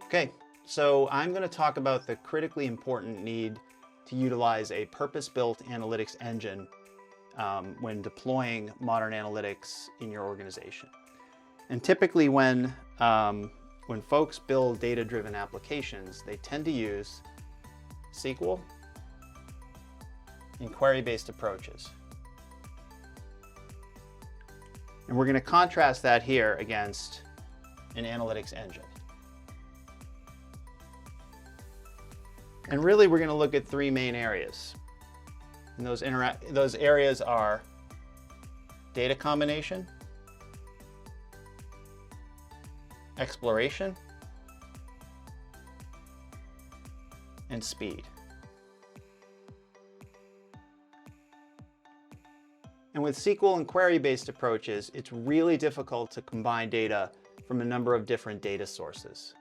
Okay, so I'm going to talk about the critically important need to utilize a purpose-built analytics engine when deploying modern analytics in your organization. And typically when folks build data-driven applications, they tend to use SQL and query-based approaches. And we're going to contrast that here against an analytics engine. And really, we're going to look at three main areas. And those areas are data combination, exploration, and speed. And with SQL and query-based approaches, it's really difficult to combine data from a number of different data sources.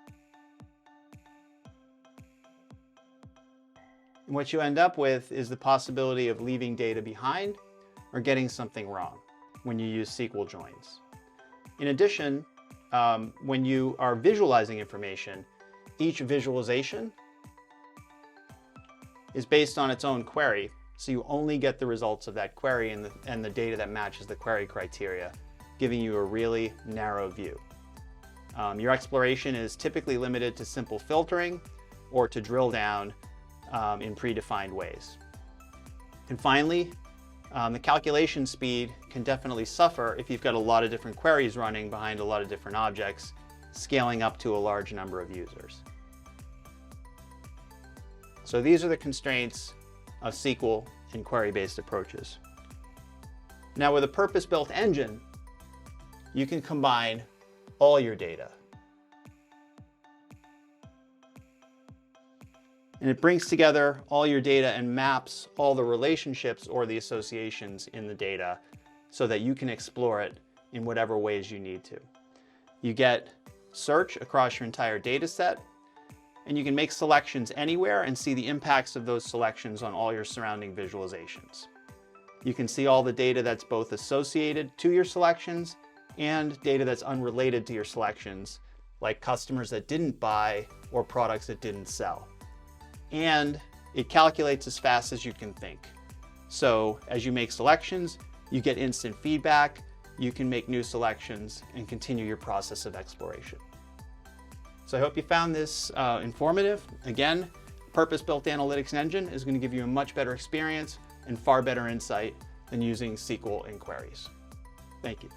And what you end up with is the possibility of leaving data behind or getting something wrong when you use SQL joins. In addition, when you are visualizing information, each visualization is based on its own query, so you only get the results of that query and the data that matches the query criteria, giving you a really narrow view. Your exploration is typically limited to simple filtering or to drill down in predefined ways. And finally, the calculation speed can definitely suffer if you've got a lot of different queries running behind a lot of different objects, scaling up to a large number of users. So these are the constraints of SQL and query-based approaches. Now with a purpose-built engine, you can combine all your data. And it brings together all your data and maps all the relationships or the associations in the data so that you can explore it in whatever ways you need to. You get search across your entire data set, and you can make selections anywhere and see the impacts of those selections on all your surrounding visualizations. You can see all the data that's both associated to your selections and data that's unrelated to your selections, like customers that didn't buy or products that didn't sell. And it calculates as fast as you can think. So as you make selections, you get instant feedback, you can make new selections and continue your process of exploration. So I hope you found this informative. Again, purpose-built analytics engine is going to give you a much better experience and far better insight than using SQL and queries. Thank you.